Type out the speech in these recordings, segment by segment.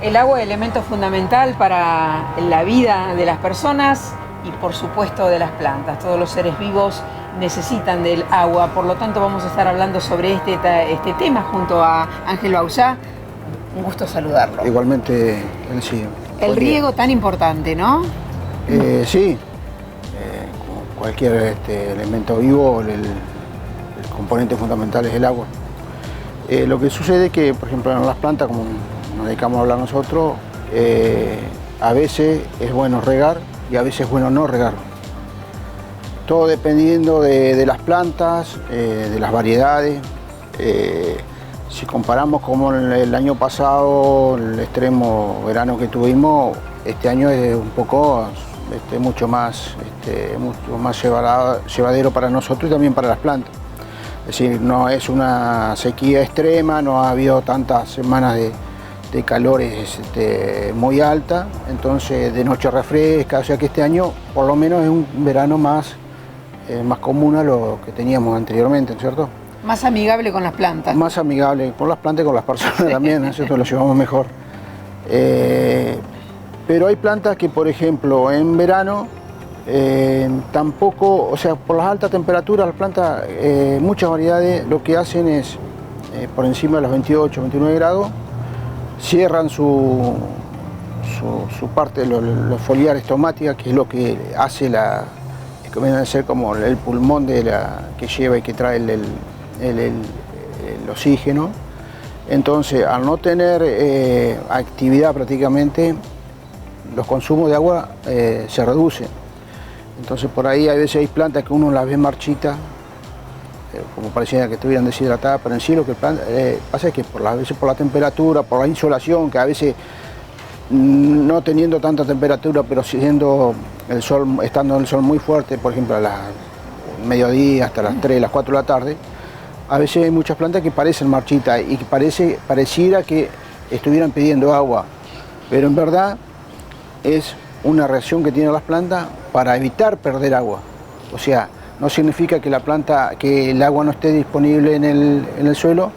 El agua es elemento fundamental para la vida de las personas y por supuesto de las plantas. Todos los seres vivos necesitan del agua, por lo tanto vamos a estar hablando sobre este tema junto a Ángel Bauzá. Un gusto saludarlo. Igualmente, sí. El riego tan importante, ¿no? Sí, como cualquier elemento vivo, el componente fundamental es el agua. Lo que sucede es que, por ejemplo, en las plantas, como nos dedicamos a hablar nosotros, a veces es bueno regar y a veces es bueno no regar. Todo dependiendo de las plantas, de las variedades. Si comparamos como el año pasado, el extremo verano que tuvimos, este año es un poco mucho más llevadero para nosotros y también para las plantas. Es decir, no es una sequía extrema, no ha habido tantas semanas de calores muy alta, entonces de noche refresca, o sea que este año por lo menos es un verano más común a lo que teníamos anteriormente, ¿no es cierto? Más amigable con las plantas. Más amigable con las plantas y con las personas también, ¿no es cierto? Lo llevamos mejor. Pero hay plantas que, por ejemplo, en verano tampoco, o sea, por las altas temperaturas, las plantas, muchas variedades lo que hacen es, por encima de los 28, 29 grados, cierran su parte, los foliares estomática, que es lo que hace que viene a ser como el pulmón que lleva y que trae el oxígeno. Entonces, al no tener actividad prácticamente, los consumos de agua se reducen. Entonces, por ahí a veces hay plantas que uno las ve marchitas, como pareciera que estuvieran deshidratadas, pero en sí lo que pasa es que a veces por la temperatura, por la insolación, que a veces no teniendo tanta temperatura, pero siendo el sol, estando el sol muy fuerte, por ejemplo a las mediodía hasta las 3, las 4 de la tarde, a veces hay muchas plantas que parecen marchitas y que pareciera que estuvieran pidiendo agua, pero en verdad es una reacción que tienen las plantas para evitar perder agua. O sea, no significa que el agua no esté disponible en el suelo,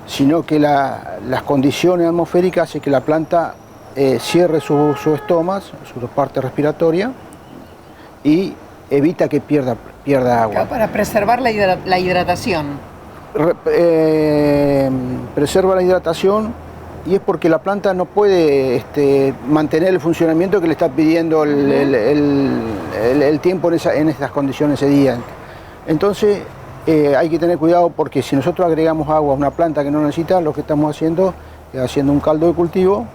sino que las condiciones atmosféricas hacen que la planta cierre sus estomas, su parte respiratoria, y evita que pierda agua. Para preservar la hidratación. Preserva la hidratación y es porque la planta no puede mantener el funcionamiento que le está pidiendo el tiempo en estas condiciones ese día. Entonces hay que tener cuidado porque si nosotros agregamos agua a una planta que no necesita, lo que estamos haciendo es haciendo un caldo de cultivo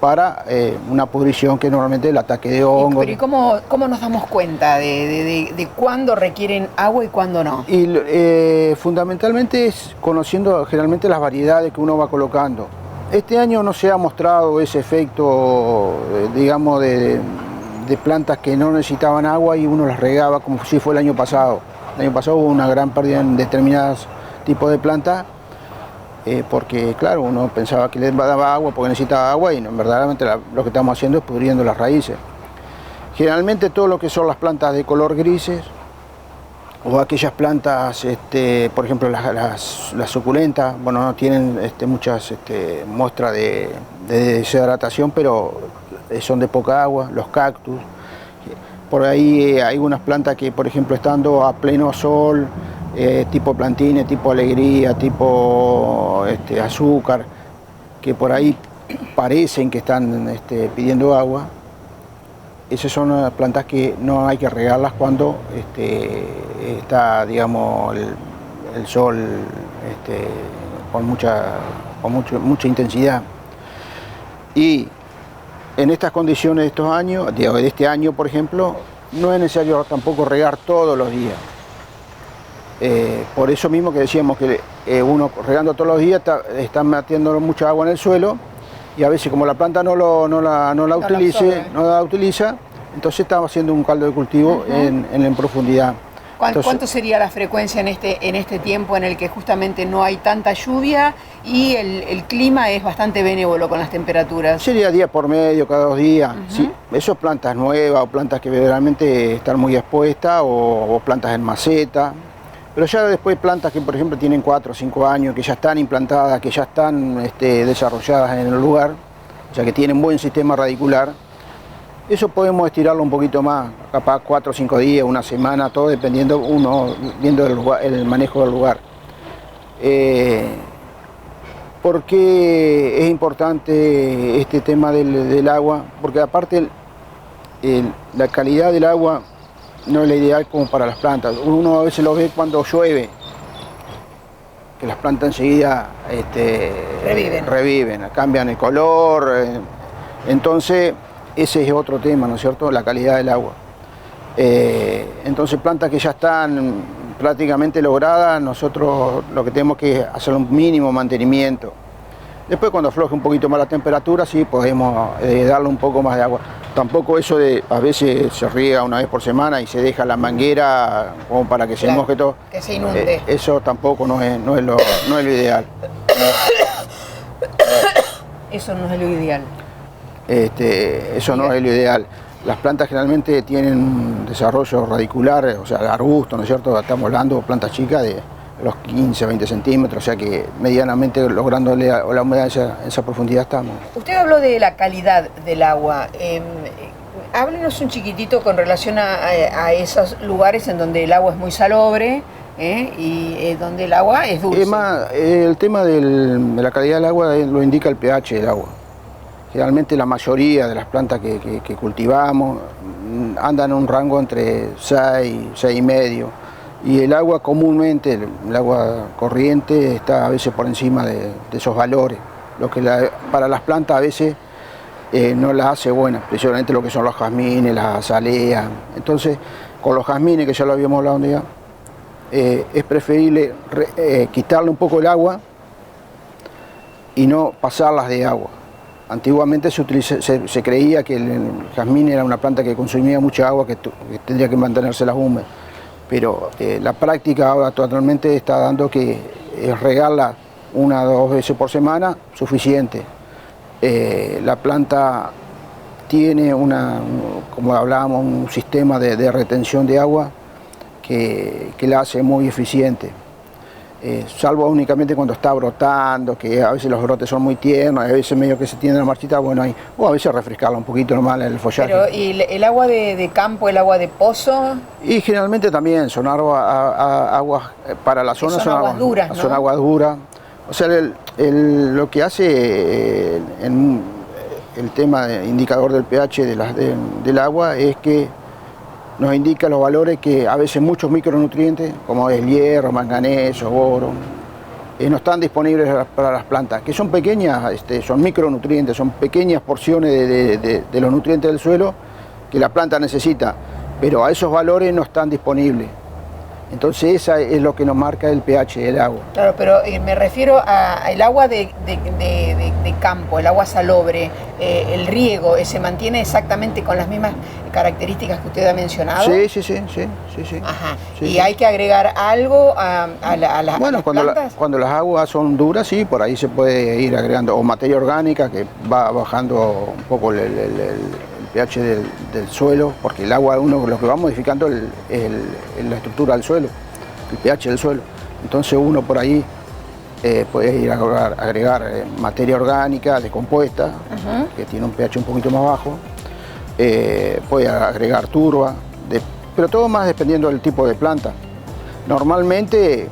para una pudrición que normalmente el ataque de hongos. Pero ¿y cómo nos damos cuenta de cuándo requieren agua y cuándo no? Y fundamentalmente es conociendo generalmente las variedades que uno va colocando. Este año no se ha mostrado ese efecto, digamos, de plantas que no necesitaban agua y uno las regaba como si fue el año pasado. El año pasado hubo una gran pérdida en determinados tipos de plantas, porque claro, uno pensaba que le daba agua porque necesitaba agua y verdaderamente lo que estamos haciendo es pudriendo las raíces. Generalmente todo lo que son las plantas de color grises o aquellas plantas, por ejemplo las suculentas, bueno, no tienen muchas muestras de deshidratación, pero son de poca agua, los cactus. Por ahí hay unas plantas que, por ejemplo, estando a pleno sol, tipo plantines, tipo alegría, tipo azúcar, que por ahí parecen que están pidiendo agua. Esas son plantas que no hay que regarlas cuando está, digamos, el sol con mucha intensidad. Y en estas condiciones de estos años, de este año por ejemplo, no es necesario tampoco regar todos los días. Por eso mismo que decíamos que uno regando todos los días está metiendo mucha agua en el suelo y a veces como la planta no la utiliza, entonces estamos haciendo un caldo de cultivo en profundidad. ¿Cuánto sería la frecuencia en este tiempo en el que justamente no hay tanta lluvia y el clima es bastante benévolo con las temperaturas? Sería día por medio, cada 2 días. Sí, eso plantas nuevas o plantas que verdaderamente están muy expuestas o plantas en maceta. Pero ya después plantas que por ejemplo tienen 4 o 5 años, que ya están implantadas, que ya están desarrolladas en el lugar, o sea que tienen buen sistema radicular. Eso podemos estirarlo un poquito más, capaz 4 o 5 días, una semana, todo dependiendo, uno viendo el manejo del lugar. ¿Por qué es importante este tema del agua? Porque aparte la calidad del agua no es la ideal como para las plantas. Uno a veces lo ve cuando llueve, que las plantas enseguida reviven, cambian el color. Entonces, ese es otro tema, ¿no es cierto? La calidad del agua. Entonces, plantas que ya están prácticamente logradas, nosotros lo que tenemos que hacer un mínimo mantenimiento. Después, cuando afloje un poquito más la temperatura, sí podemos darle un poco más de agua. Tampoco eso de, a veces se riega una vez por semana y se deja la manguera como para que se moje todo. Que se inunde. Eso tampoco no es lo ideal. Eso no es lo ideal. Eso no es lo ideal. Las plantas generalmente tienen un desarrollo radicular, o sea, arbusto, ¿no es cierto? Estamos hablando de plantas chicas de los 15, 20 centímetros, o sea que medianamente lográndole la humedad en esa profundidad estamos. Usted habló de la calidad del agua. Háblenos un chiquitito con relación a esos lugares en donde el agua es muy salobre y donde el agua es dulce. El tema de la calidad del agua lo indica el pH del agua. Generalmente la mayoría de las plantas que cultivamos andan en un rango entre 6, 6,5. Y el agua comúnmente, el agua corriente, está a veces por encima de esos valores. Lo que para las plantas a veces no las hace buenas, principalmente lo que son los jazmines, las azaleas. Entonces, con los jazmines, que ya lo habíamos hablado un día, es preferible quitarle un poco el agua y no pasarlas de agua. Antiguamente se creía que el jazmín era una planta que consumía mucha agua, que tendría que mantenerse las húmedas. Pero la práctica ahora totalmente está dando que regarla 1 o 2 veces por semana, suficiente. La planta tiene como hablábamos, un sistema de retención de agua que la hace muy eficiente. Salvo únicamente cuando está brotando, que a veces los brotes son muy tiernos, a veces medio que se tienden a marchitar, bueno, o a veces refrescarla un poquito nomás el follaje. Pero, ¿y el agua de campo, el agua de pozo? Y generalmente también son aguas para la zona, son aguas duras, ¿no? Son aguas duras. O sea, lo que hace el tema de indicador del pH del agua es que nos indica los valores que a veces muchos micronutrientes, como el hierro, manganeso, boro, no están disponibles para las plantas, que son pequeñas, son micronutrientes, son pequeñas porciones de los nutrientes del suelo que la planta necesita, pero a esos valores no están disponibles. Entonces esa es lo que nos marca el pH del agua. Claro, pero me refiero al agua de campo, el agua salobre, el riego, ¿se mantiene exactamente con las mismas características que usted ha mencionado? Sí. Ajá. Sí, ¿Y hay que agregar algo a las plantas? Cuando las aguas son duras, sí, por ahí se puede ir agregando o materia orgánica que va bajando un poco el pH del suelo, porque el agua lo que va modificando es la estructura del suelo, el pH del suelo. Entonces uno por ahí puede ir a agregar materia orgánica descompuesta, que tiene un pH un poquito más bajo, puede agregar turba, pero todo más dependiendo del tipo de planta. Normalmente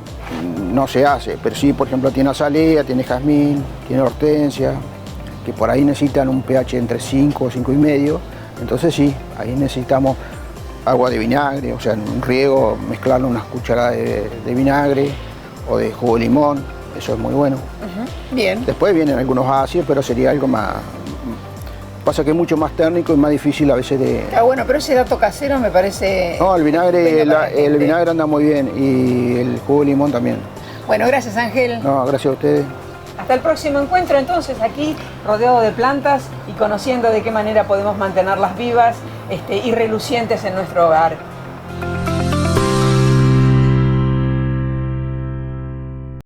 no se hace, pero sí, por ejemplo, tiene azalea, tiene jazmín, tiene hortensia, que por ahí necesitan un pH entre 5 o 5,5, entonces sí, ahí necesitamos agua de vinagre, o sea, en un riego mezclarle unas cucharadas de vinagre o de jugo de limón, eso es muy bueno. Bien. Después vienen algunos ácidos, pero sería algo más... Pasa que es mucho más técnico y más difícil a veces de... Ah, bueno, pero ese dato casero me parece... No, el vinagre anda muy bien y el jugo de limón también. Bueno, gracias Ángel. No, gracias a ustedes. Hasta el próximo encuentro entonces aquí rodeado de plantas y conociendo de qué manera podemos mantenerlas vivas y relucientes en nuestro hogar.